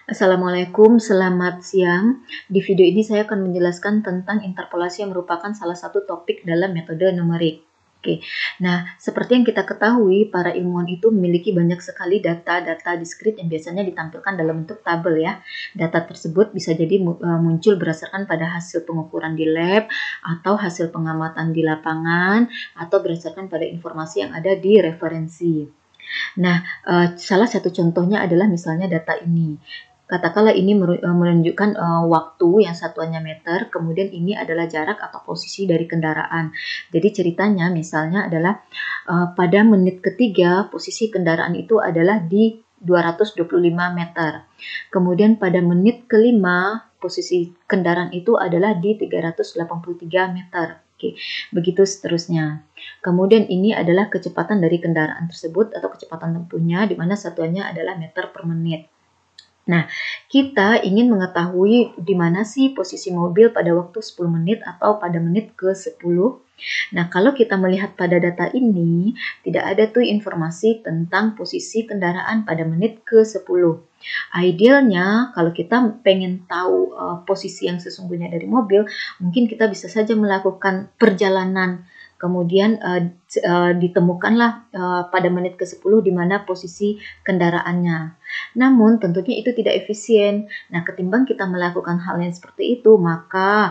Assalamualaikum, selamat siang. Di video ini saya akan menjelaskan tentang interpolasi yang merupakan salah satu topik dalam metode numerik. Oke, nah seperti yang kita ketahui, para ilmuwan itu memiliki banyak sekali data-data diskrit yang biasanya ditampilkan dalam bentuk tabel ya. Data tersebut bisa jadi muncul berdasarkan pada hasil pengukuran di lab, atau hasil pengamatan di lapangan, atau berdasarkan pada informasi yang ada di referensi. Nah, salah satu contohnya adalah misalnya data ini. Katakanlah ini menunjukkan waktu yang satuannya meter, kemudian ini adalah jarak atau posisi dari kendaraan. Jadi ceritanya misalnya adalah pada menit ketiga posisi kendaraan itu adalah di 225 meter. Kemudian pada menit kelima posisi kendaraan itu adalah di 383 meter. Oke, begitu seterusnya. Kemudian ini adalah kecepatan dari kendaraan tersebut atau kecepatan tempuhnya, di mana satuannya adalah meter per menit. Nah, kita ingin mengetahui di mana sih posisi mobil pada waktu 10 menit atau pada menit ke-10. Nah, kalau kita melihat pada data ini, tidak ada tuh informasi tentang posisi kendaraan pada menit ke-10. Idealnya, kalau kita pengen tahu posisi yang sesungguhnya dari mobil, mungkin kita bisa saja melakukan perjalanan. Kemudian ditemukanlah pada menit ke-10 di mana posisi kendaraannya. Namun tentunya itu tidak efisien. Nah, ketimbang kita melakukan hal yang seperti itu, maka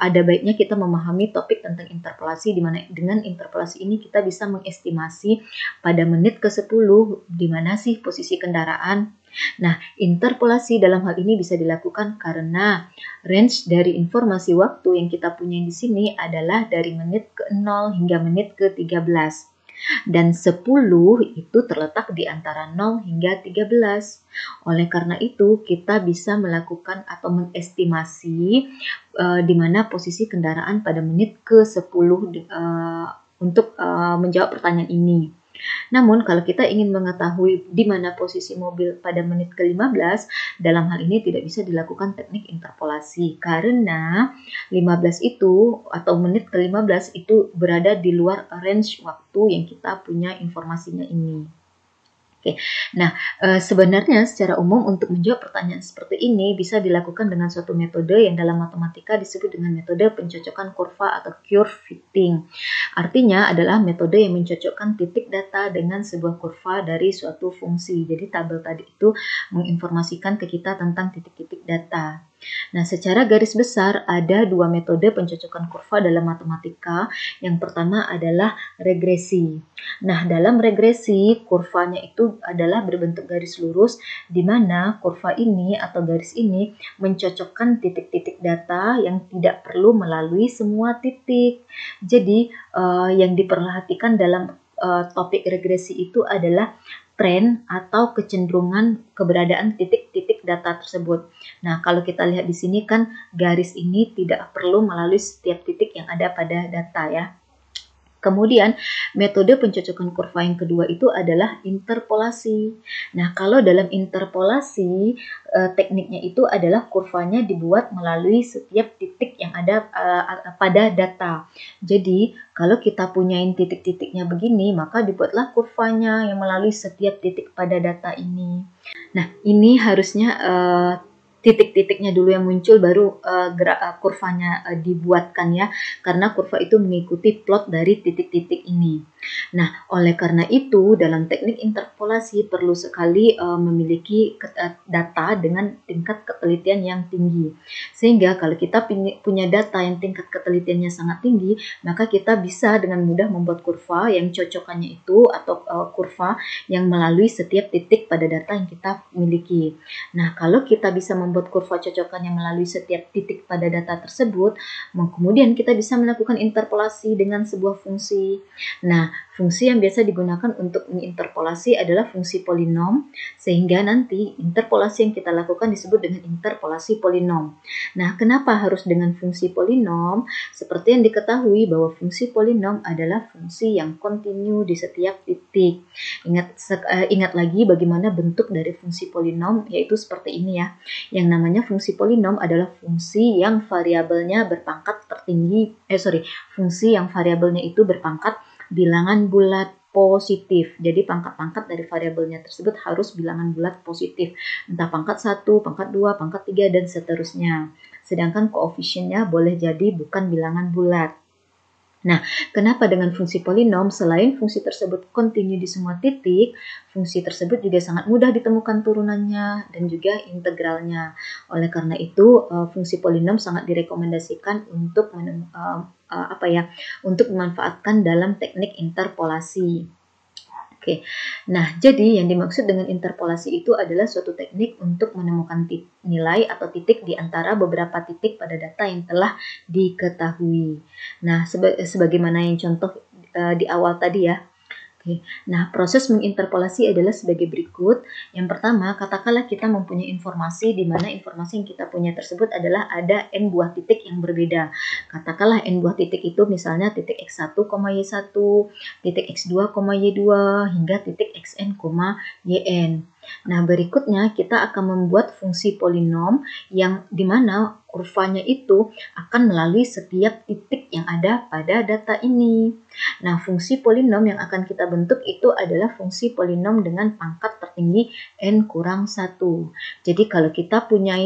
ada baiknya kita memahami topik tentang interpolasi, di mana dengan interpolasi ini kita bisa mengestimasi pada menit ke-10 di mana sih posisi kendaraan. Nah, interpolasi dalam hal ini bisa dilakukan karena range dari informasi waktu yang kita punya di sini adalah dari menit ke-0 hingga menit ke-13. Dan 10 itu terletak di antara 0 hingga 13. Oleh karena itu, kita bisa melakukan atau mengestimasi di mana posisi kendaraan pada menit ke-10 untuk menjawab pertanyaan ini. Namun, kalau kita ingin mengetahui di mana posisi mobil pada menit ke-15, dalam hal ini tidak bisa dilakukan teknik interpolasi karena 15 itu atau menit ke-15 itu berada di luar range waktu yang kita punya informasinya ini. Oke, nah sebenarnya secara umum untuk menjawab pertanyaan seperti ini bisa dilakukan dengan suatu metode yang dalam matematika disebut dengan metode pencocokan kurva atau curve fitting. Artinya adalah metode yang mencocokkan titik data dengan sebuah kurva dari suatu fungsi. Jadi tabel tadi itu menginformasikan ke kita tentang titik-titik data. Nah, secara garis besar ada dua metode pencocokan kurva dalam matematika. Yang pertama adalah regresi. Nah, dalam regresi, kurvanya itu adalah berbentuk garis lurus, di mana kurva ini atau garis ini mencocokkan titik-titik data yang tidak perlu melalui semua titik. Jadi, yang diperhatikan dalam topik regresi itu adalah tren atau kecenderungan keberadaan titik-titik data tersebut. Nah, kalau kita lihat di sini kan garis ini tidak perlu melalui setiap titik yang ada pada data ya. Kemudian metode pencocokan kurva yang kedua itu adalah interpolasi. Nah, kalau dalam interpolasi tekniknya itu adalah kurvanya dibuat melalui setiap titik yang ada pada data. Jadi, kalau kita punyain titik-titiknya begini, maka dibuatlah kurvanya yang melalui setiap titik pada data ini. Nah, ini harusnya titik-titiknya dulu yang muncul baru kurvanya dibuatkan ya, karena kurva itu mengikuti plot dari titik-titik ini. Nah, oleh karena itu dalam teknik interpolasi perlu sekali memiliki data dengan tingkat ketelitian yang tinggi. Sehingga kalau kita punya data yang tingkat ketelitiannya sangat tinggi, maka kita bisa dengan mudah membuat kurva yang cocokannya itu atau kurva yang melalui setiap titik pada data yang kita miliki. Nah, kalau kita bisa membuat kurva cocokan yang melalui setiap titik pada data tersebut, kemudian kita bisa melakukan interpolasi dengan sebuah fungsi. Nah, fungsi yang biasa digunakan untuk menginterpolasi adalah fungsi polinom, sehingga nanti interpolasi yang kita lakukan disebut dengan interpolasi polinom. Nah, kenapa harus dengan fungsi polinom? Seperti yang diketahui bahwa fungsi polinom adalah fungsi yang kontinu di setiap titik. Ingat lagi bagaimana bentuk dari fungsi polinom, yaitu seperti ini ya. Yang namanya fungsi polinom adalah fungsi yang variabelnya berpangkat tertinggi, fungsi yang variabelnya itu berpangkat bilangan bulat. positif. Jadi pangkat-pangkat dari variabelnya tersebut harus bilangan bulat positif. Entah pangkat 1, pangkat 2, pangkat 3, dan seterusnya. Sedangkan koefisiennya boleh jadi bukan bilangan bulat. Nah, kenapa dengan fungsi polinom selain fungsi tersebut kontinu di semua titik, fungsi tersebut juga sangat mudah ditemukan turunannya dan juga integralnya. Oleh karena itu, fungsi polinom sangat direkomendasikan untuk untuk dimanfaatkan dalam teknik interpolasi. Oke, nah jadi yang dimaksud dengan interpolasi itu adalah suatu teknik untuk menemukan nilai atau titik di antara beberapa titik pada data yang telah diketahui. Nah, sebagaimana yang contoh di awal tadi ya. Oke. Nah, proses menginterpolasi adalah sebagai berikut. Yang pertama, katakanlah kita mempunyai informasi di mana informasi yang kita punya tersebut adalah ada n buah titik yang berbeda. Katakanlah n buah titik itu misalnya titik x1, y1, titik x2, y2, hingga titik xn, yn. Nah, berikutnya kita akan membuat fungsi polinom yang dimana kurvanya itu akan melalui setiap titik yang ada pada data ini. Nah, fungsi polinom yang akan kita bentuk itu adalah fungsi polinom dengan pangkat tertinggi n kurang 1. Jadi kalau kita punya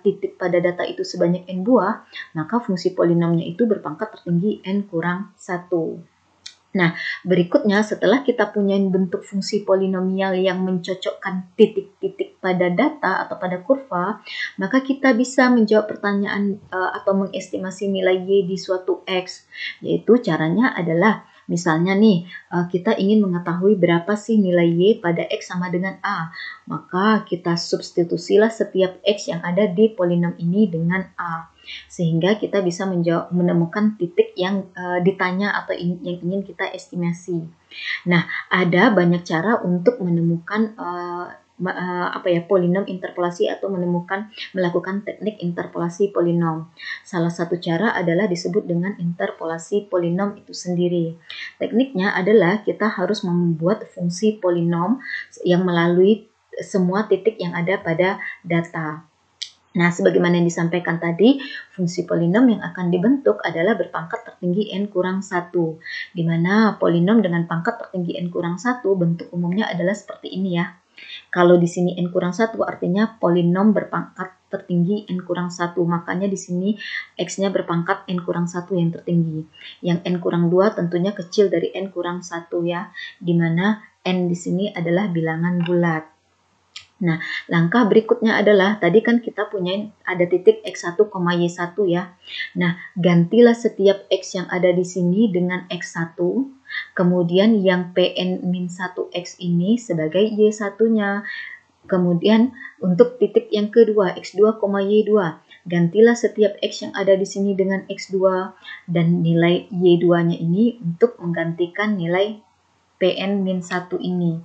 titik pada data itu sebanyak n buah, maka fungsi polinomnya itu berpangkat tertinggi n kurang 1. Nah, berikutnya setelah kita punya bentuk fungsi polinomial yang mencocokkan titik-titik pada data atau pada kurva, maka kita bisa menjawab pertanyaan atau mengestimasi nilai y di suatu x. Yaitu caranya adalah misalnya nih, kita ingin mengetahui berapa sih nilai y pada x sama dengan a. Maka kita substitusilah setiap x yang ada di polinom ini dengan a. Sehingga kita bisa menemukan titik yang ditanya atau yang ingin kita estimasi. Nah, ada banyak cara untuk menemukan polinom interpolasi atau melakukan teknik interpolasi polinom. Salah satu cara adalah disebut dengan interpolasi polinom itu sendiri. Tekniknya adalah kita harus membuat fungsi polinom yang melalui semua titik yang ada pada data. Nah, sebagaimana yang disampaikan tadi, fungsi polinom yang akan dibentuk adalah berpangkat tertinggi n kurang 1, di mana polinom dengan pangkat tertinggi n kurang 1 bentuk umumnya adalah seperti ini ya. Kalau di sini n kurang 1 artinya polinom berpangkat tertinggi n kurang 1, makanya di sini x-nya berpangkat n kurang 1 yang tertinggi. Yang n kurang 2 tentunya kecil dari n kurang 1 ya, di mana n di sini adalah bilangan bulat. Nah, langkah berikutnya adalah, tadi kan kita punya ada titik x1, y1 ya. Nah, gantilah setiap x yang ada di sini dengan x1, kemudian yang pn-1x ini sebagai y1-nya. Kemudian untuk titik yang kedua, x2, y2, gantilah setiap x yang ada di sini dengan x2, dan nilai y2-nya ini untuk menggantikan nilai pn-1 ini.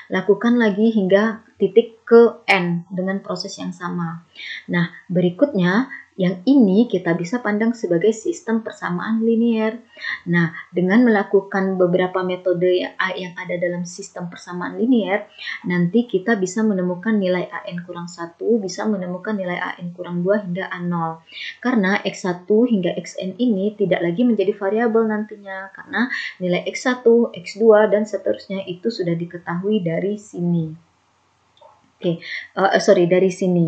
Lakukan lagi hingga titik ke n dengan proses yang sama. Nah, berikutnya yang ini kita bisa pandang sebagai sistem persamaan linear. Nah, dengan melakukan beberapa metode yang ada dalam sistem persamaan linear, nanti kita bisa menemukan nilai an kurang 1, bisa menemukan nilai an kurang 2 hingga a0. Karena x1 hingga xn ini tidak lagi menjadi variabel nantinya, karena nilai x1, x2, dan seterusnya itu sudah diketahui dari sini. Dari sini.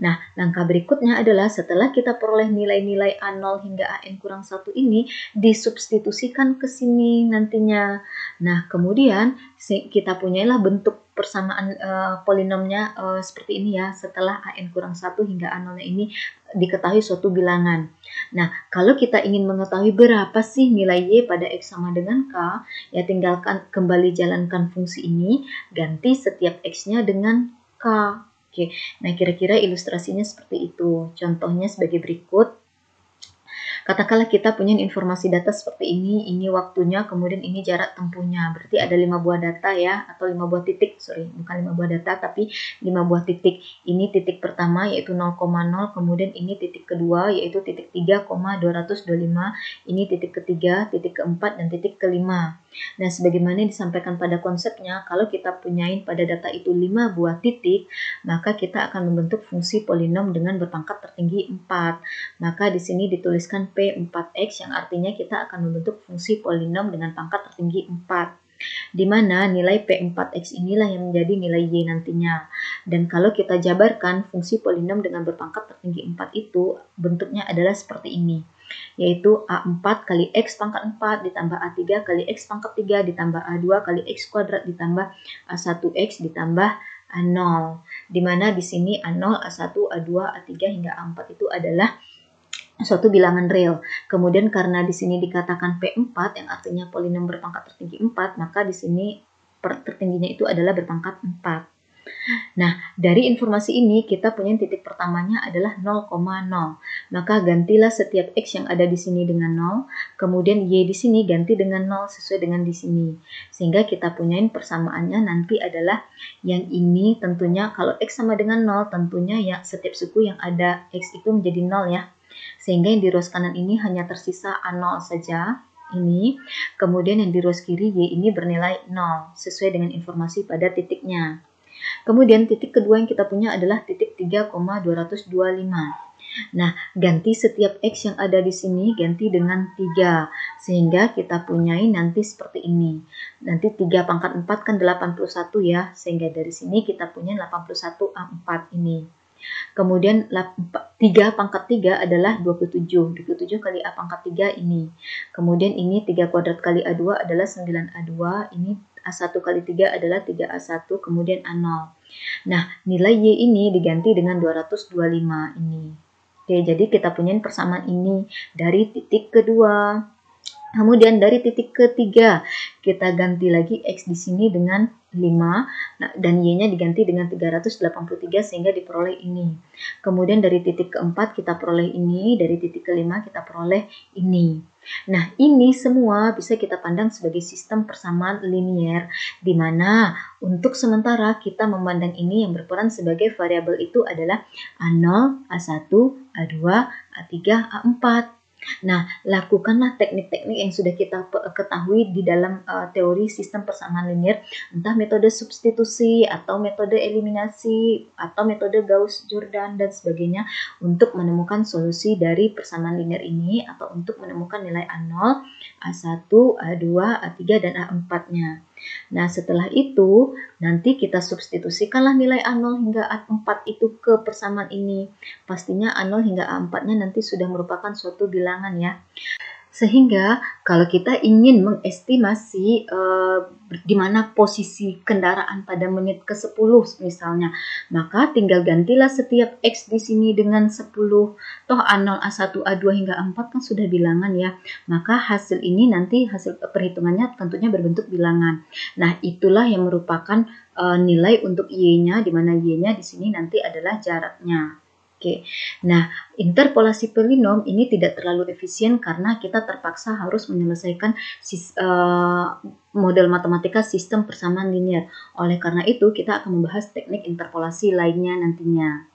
Nah, langkah berikutnya adalah setelah kita peroleh nilai-nilai A0 hingga AN kurang 1 ini, disubstitusikan ke sini nantinya. Nah, kemudian kita punyailah bentuk persamaan polinomnya seperti ini ya, setelah AN kurang 1 hingga A0 ini diketahui suatu bilangan. Nah, kalau kita ingin mengetahui berapa sih nilai Y pada X sama dengan K, ya tinggalkan kembali jalankan fungsi ini, ganti setiap X-nya dengan K. Oke, nah kira-kira ilustrasinya seperti itu. Contohnya sebagai berikut. Katakanlah kita punya informasi data seperti ini waktunya, kemudian ini jarak tempuhnya. Berarti ada 5 buah data ya, atau 5 buah titik, bukan 5 buah data, tapi 5 buah titik. Ini titik pertama yaitu 0,0, kemudian ini titik kedua yaitu titik 3,225, ini titik ketiga, titik keempat, dan titik kelima. Nah, sebagaimana disampaikan pada konsepnya, kalau kita punyain pada data itu 5 buah titik, maka kita akan membentuk fungsi polinom dengan berpangkat tertinggi 4. Maka di sini dituliskan P4X yang artinya kita akan membentuk fungsi polinom dengan pangkat tertinggi 4. di mana nilai P4X inilah yang menjadi nilai Y nantinya. Dan kalau kita jabarkan fungsi polinom dengan berpangkat tertinggi 4 itu bentuknya adalah seperti ini, yaitu A4 kali X pangkat 4 ditambah A3 kali X pangkat 3 ditambah A2 kali X kuadrat ditambah A1X ditambah A0. Di mana di sini A0, A1, A2, A3 hingga A4 itu adalah suatu bilangan real. Kemudian karena di sini dikatakan P4 yang artinya polinom berpangkat tertinggi 4, maka di sini tertingginya itu adalah berpangkat 4. Nah, dari informasi ini kita punya titik pertamanya adalah 0,0. Maka gantilah setiap X yang ada di sini dengan 0, kemudian Y di sini ganti dengan 0 sesuai dengan di sini. Sehingga kita punyain persamaannya nanti adalah yang ini tentunya kalau X sama dengan 0 tentunya ya setiap suku yang ada X itu menjadi 0 ya. Sehingga yang di ruas kanan ini hanya tersisa A0 saja ini. Kemudian yang di ruas kiri Y ini bernilai 0 sesuai dengan informasi pada titiknya. Kemudian titik kedua yang kita punya adalah titik 3,225. Nah, ganti setiap X yang ada di sini ganti dengan 3. Sehingga kita punyai nanti seperti ini. Nanti 3 pangkat 4 kan 81 ya. Sehingga dari sini kita punya 81 A4 ini. Kemudian 3 pangkat 3 adalah 27. 27 kali A pangkat 3 ini. Kemudian ini 3 kuadrat kali A2 adalah 9A2. Ini A1 kali 3 adalah 3A1. Kemudian A0. Nah, nilai Y ini diganti dengan 225 ini. Oke, jadi kita punya persamaan ini dari titik kedua. Kemudian dari titik ketiga, kita ganti lagi X di sini dengan 5, nah, dan Y-nya diganti dengan 383 sehingga diperoleh ini. Kemudian dari titik keempat kita peroleh ini, dari titik kelima kita peroleh ini. Nah, ini semua bisa kita pandang sebagai sistem persamaan linier, di mana untuk sementara kita memandang ini yang berperan sebagai variabel itu adalah A0, A1, A2, A3, A4. Nah, lakukanlah teknik-teknik yang sudah kita ketahui di dalam teori sistem persamaan linear, entah metode substitusi atau metode eliminasi atau metode Gauss-Jordan dan sebagainya untuk menemukan solusi dari persamaan linear ini atau untuk menemukan nilai A0, A1, A2, A3 dan A4-nya. Nah, setelah itu nanti kita substitusikanlah nilai A0 hingga A4 itu ke persamaan ini. Pastinya A0 hingga A4-nya nanti sudah merupakan suatu bilangan ya. Sehingga kalau kita ingin mengestimasi di mana posisi kendaraan pada menit ke-10 misalnya, maka tinggal gantilah setiap X di sini dengan 10. Toh A0, A1, A2 hingga A4 kan sudah bilangan ya. Maka hasil ini nanti hasil perhitungannya tentunya berbentuk bilangan. Nah, itulah yang merupakan nilai untuk Y-nya, di mana Y-nya di sini nanti adalah jaraknya. Oke, nah interpolasi polinom ini tidak terlalu efisien karena kita terpaksa harus menyelesaikan model matematika sistem persamaan linear. Oleh karena itu, kita akan membahas teknik interpolasi lainnya nantinya.